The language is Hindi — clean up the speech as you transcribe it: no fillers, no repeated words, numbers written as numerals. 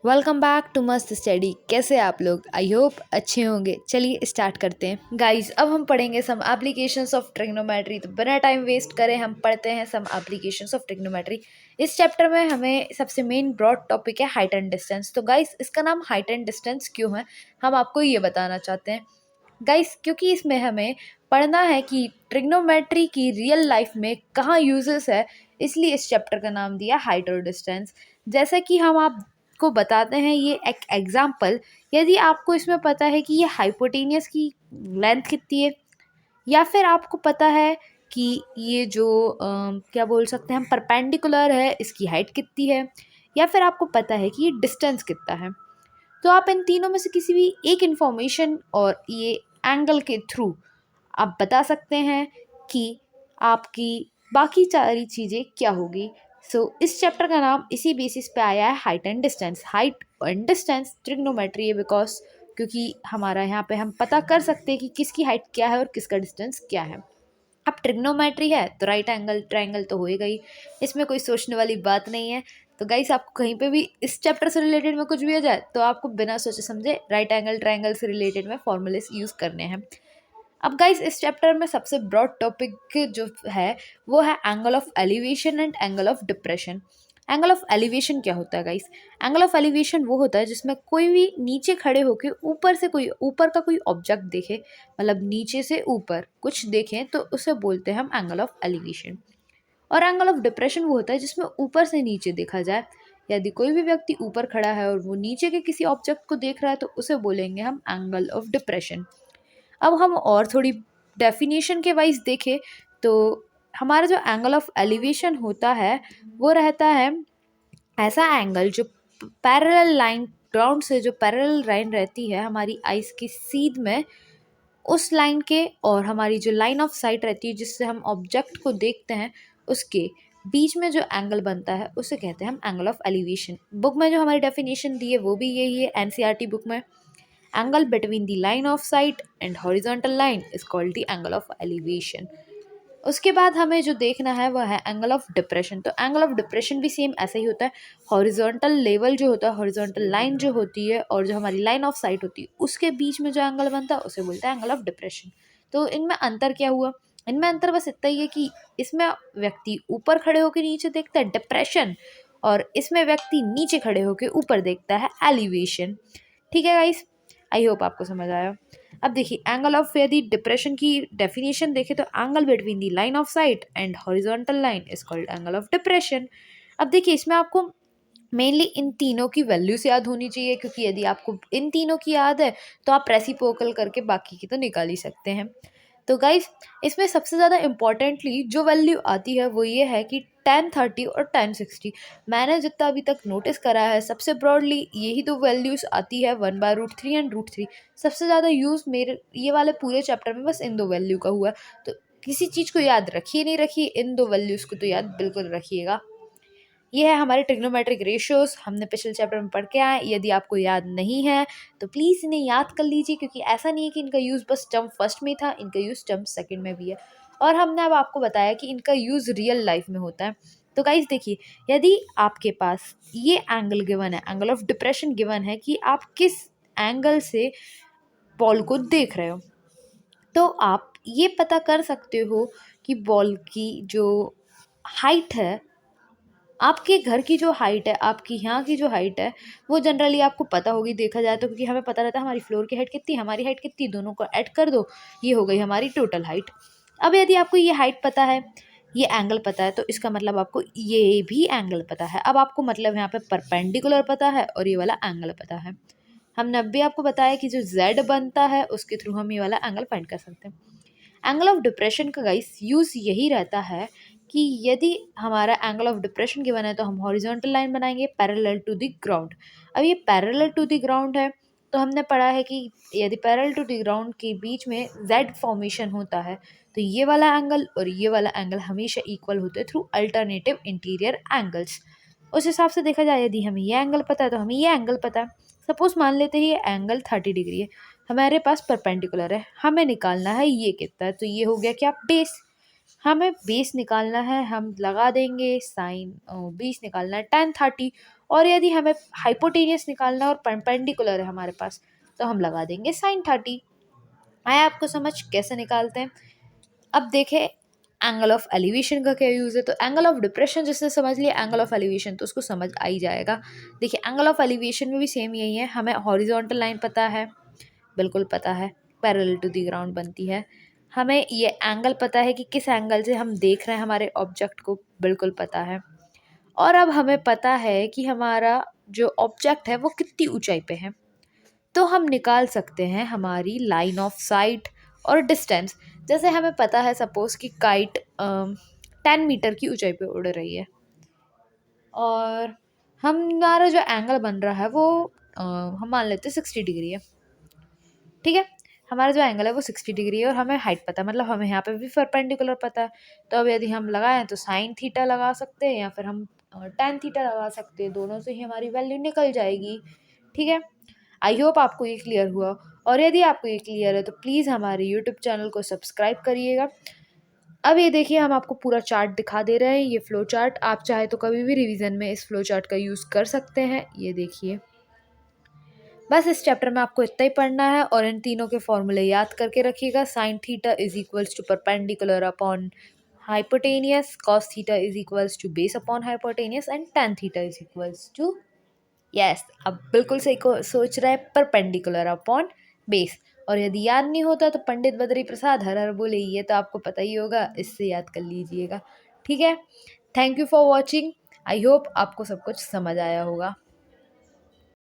वेलकम बैक टू मस्त स्टडी। कैसे हैं आप लोग? आई होप अच्छे होंगे। चलिए स्टार्ट करते हैं गाइस। अब हम पढ़ेंगे सम एप्लीकेशंस ऑफ ट्रिग्नोमेट्री। तो बिना टाइम वेस्ट करें हम पढ़ते हैं सम एप्लीकेशंस ऑफ ट्रिग्नोमेट्री। इस चैप्टर में हमें सबसे मेन ब्रॉड टॉपिक है हाइट एंड डिस्टेंस। तो गाइस इसका नाम हाइट एंड डिस्टेंस क्यों है, हम आपको ये बताना चाहते हैं गाइस, क्योंकि इसमें हमें पढ़ना है कि ट्रिग्नोमेट्री की रियल लाइफ में कहाँ यूजेस है, इसलिए इस चैप्टर का नाम दिया हाइट और डिस्टेंस। जैसे कि हम आपको बताते हैं ये एक एग्जाम्पल। यदि आपको इसमें पता है कि ये हाइपोटेनियस की लेंथ कितनी है, या फिर आपको पता है कि ये जो क्या बोल सकते हैं हम, परपेंडिकुलर है, इसकी हाइट कितनी है, या फिर आपको पता है कि ये डिस्टेंस कितना है, तो आप इन तीनों में से किसी भी एक इंफॉर्मेशन और ये एंगल के थ्रू आप बता सकते हैं कि आपकी बाकी सारी चीज़ें क्या होगी। इस चैप्टर का नाम इसी बेसिस पे आया है height and distance. Height and distance trigonometry है बिकॉज क्योंकि हमारा यहाँ पे हम पता कर सकते हैं कि किसकी हाइट क्या है और किसका डिस्टेंस क्या है। अब ट्रिग्नोमेट्री है तो राइट एंगल ट्रायंगल तो होएगा ही, इसमें कोई सोचने वाली बात नहीं है। तो गाइस आपको कहीं पे भी इस चैप्टर से रिलेटेड में कुछ भी हो जाए तो आपको बिना सोचे समझे राइट एंगल ट्रायंगल से रिलेटेड में फॉर्मूलेस यूज़ करने हैं। अब गाइस इस चैप्टर में सबसे ब्रॉड टॉपिक जो है वो है angle of elevation and angle of depression. Angle of elevation क्या होता है गाइस? एंगल ऑफ एलिवेशन वो होता है जिसमें कोई भी नीचे खड़े होकर ऊपर का कोई ऑब्जेक्ट देखे, मतलब नीचे से ऊपर कुछ देखें, तो उसे बोलते हैं हम एंगल ऑफ एलिवेशन। और एंगल ऑफ डिप्रेशन वो होता है जिसमें ऊपर से नीचे देखा जाए। यदि कोई भी व्यक्ति ऊपर खड़ा है और वो नीचे के किसी ऑब्जेक्ट को देख रहा है तो उसे बोलेंगे हम एंगल ऑफ डिप्रेशन। अब हम और थोड़ी डेफिनेशन के वाइज देखें तो हमारा जो एंगल ऑफ एलिवेशन होता है वो रहता है ऐसा एंगल जो पैरेलल लाइन, ग्राउंड से जो पैरेलल लाइन रहती है हमारी आइस की सीध में, उस लाइन के और हमारी जो लाइन ऑफ साइट रहती है जिससे हम ऑब्जेक्ट को देखते हैं उसके बीच में जो एंगल बनता है उसे कहते हैं हम एंगल ऑफ एलिवेशन। बुक में जो हमारी डेफिनेशन दी है वो भी यही है, एनसीईआरटी बुक में। Angle between the line of site and horizontal line is called the angle of elevation. उसके बाद हमें जो देखना है वह है एंगल ऑफ डिप्रेशन। तो एंगल ऑफ डिप्रेशन भी सेम ऐसा ही होता है। हॉरिजॉन्टल लेवल जो होता है, हॉरिजॉन्टल लाइन जो होती है और जो हमारी लाइन ऑफ साइट होती है उसके बीच में जो एंगल बनता है उसे बोलते हैं एंगल ऑफ डिप्रेशन। तो इनमें अंतर क्या हुआ? इनमें अंतर बस इतना ही है कि इसमें व्यक्ति ऊपर खड़े होकर नीचे देखता है, डिप्रेशन, और इसमें व्यक्ति नीचे खड़े होकर ऊपर देखता है, एलिवेशन। ठीक है गाइस, आई होप आपको समझ आया। अब देखिए एंगल ऑफ, यदि डिप्रेशन की डेफिनेशन देखें तो angle between the line of site and horizontal line is called angle of depression. अब देखिए इसमें आपको मेनली इन तीनों की वैल्यूज याद होनी चाहिए, क्योंकि यदि आपको इन तीनों की याद है तो आप रेसिप्रोकल करके बाकी की तो निकाल ही सकते हैं। तो गाइस इसमें सबसे ज़्यादा इम्पॉर्टेंटली जो वैल्यू आती है वो ये है कि 1030 और 1060। मैंने जितना अभी तक नोटिस करा है सबसे ब्रॉडली यही दो वैल्यूज़ आती है, 1/√3 एंड √3। सबसे ज़्यादा यूज़ मेरे ये वाले पूरे चैप्टर में बस इन दो वैल्यू का हुआ। तो किसी चीज़ को याद रखिए नहीं रखिए, इन दो वैल्यूज़ को तो याद बिल्कुल रखिएगा। ये है हमारे ट्रिग्नोमेट्रिक रेशियोज, हमने पिछले चैप्टर में पढ़ के आए। यदि आपको याद नहीं है तो प्लीज़ इन्हें याद कर लीजिए, क्योंकि ऐसा नहीं है कि इनका यूज़ बस टर्म फर्स्ट में था, इनका यूज़ टर्म सेकंड में भी है। और हमने अब आपको बताया कि इनका यूज़ रियल लाइफ में होता है। तो गाइस देखिए, यदि आपके पास ये एंगल गिवन है, एंगल ऑफ डिप्रेशन गिवन है कि आप किस एंगल से बॉल को देख रहे हो, तो आप ये पता कर सकते हो कि बॉल की जो हाइट है, आपके घर की जो हाइट है, आपकी यहाँ की जो हाइट है, वो जनरली आपको पता होगी देखा जाए तो, क्योंकि हमें पता रहता है हमारी फ्लोर की हाइट कितनी, हमारी हाइट कितनी, दोनों को ऐड कर दो, ये हो गई हमारी टोटल हाइट। अब यदि आपको ये हाइट पता है, ये एंगल पता है, तो इसका मतलब आपको ये भी एंगल पता है। अब आपको मतलब यहाँ पे परपेंडिकुलर पता है और ये वाला एंगल पता है। हमने अब भी आपको बताया कि जो z बनता है उसके थ्रू हम ये वाला एंगल फाइंड कर सकते हैं। एंगल ऑफ डिप्रेशन का गाइस यूज़ यही रहता है कि यदि हमारा एंगल ऑफ डिप्रेशन गिवन है तो हम हॉरिजॉन्टल लाइन बनाएंगे पैरेलल टू द ग्राउंड। अब ये पैरेलल टू द ग्राउंड है तो हमने पढ़ा है कि यदि पैरेलल टू द ग्राउंड के बीच में जेड फॉर्मेशन होता है तो ये वाला एंगल और ये वाला एंगल हमेशा इक्वल होते हैं थ्रू अल्टरनेटिव इंटीरियर एंगल्स। उस हिसाब से देखा जाए, यदि हमें ये एंगल पता है तो हमें ये एंगल पता है। सपोज मान लेते हैं ये एंगल 30 डिग्री है, हमारे पास परपेंडिकुलर है, हमें निकालना है ये कितना है, तो ये हो गया क्या, बेस। हमें बेस निकालना है, हम लगा देंगे साइन, बेस निकालना है 1030, और यदि हमें हाइपोटेनियस निकालना है और परपेंडिकुलर है हमारे पास, तो हम लगा देंगे sin 30। आया आपको समझ कैसे निकालते हैं? अब देखें एंगल ऑफ एलिवेशन का क्या यूज़ है। तो एंगल ऑफ डिप्रेशन जिसने समझ लिया एंगल ऑफ एलिवेशन, तो उसको समझ आ ही जाएगा। देखिए एंगल ऑफ एलिवेशन में भी सेम यही है, हमें हॉरिजॉन्टल लाइन पता है, बिल्कुल पता है, पैरेलल टू द ग्राउंड बनती है। हमें ये एंगल पता है कि किस एंगल से हम देख रहे हैं हमारे ऑब्जेक्ट को, बिल्कुल पता है। और अब हमें पता है कि हमारा जो ऑब्जेक्ट है वो कितनी ऊंचाई पे है, तो हम निकाल सकते हैं हमारी लाइन ऑफ साइट और डिस्टेंस। जैसे हमें पता है सपोज कि काइट 10 मीटर की ऊंचाई पे उड़ रही है और हमारा जो एंगल बन रहा है वो हम मान लेते हैं 60 डिग्री है। ठीक है, हमारा जो एंगल है वो 60 डिग्री है और हमें हाइट पता है, मतलब हमें यहाँ पे भी परपेंडिकुलर पता है। तो अब यदि हम लगाएं तो साइन थीटा लगा सकते हैं या फिर हम tan थीटा लगा सकते हैं, दोनों से ही हमारी वैल्यू निकल जाएगी। ठीक है, आई होप आपको ये क्लियर हुआ, और यदि आपको ये क्लियर है तो प्लीज़ हमारे यूट्यूब चैनल को सब्सक्राइब करिएगा। अब ये देखिए हम आपको पूरा चार्ट दिखा दे रहे हैं, ये फ्लो चार्ट। आप चाहे तो कभी भी रिवीजन में इस फ्लो चार्ट का यूज़ कर सकते हैं। ये देखिए, बस इस चैप्टर में आपको इतना ही पढ़ना है और इन तीनों के फॉर्मूले याद करके रखिएगा। Sine theta is equals to perpendicular upon hypotenuse, cos theta is equals to base upon hypotenuse and tan theta is equals to, yes अब बिल्कुल सही को सोच रहा है, परपेंडिकुलर अपॉन बेस। और यदि याद नहीं होता तो पंडित बद्री प्रसाद हर हर बोले, ये तो आपको पता ही होगा, इससे याद कर लीजिएगा। ठीक है, thank you for watching. I hope आपको सब कुछ समझ आया होगा।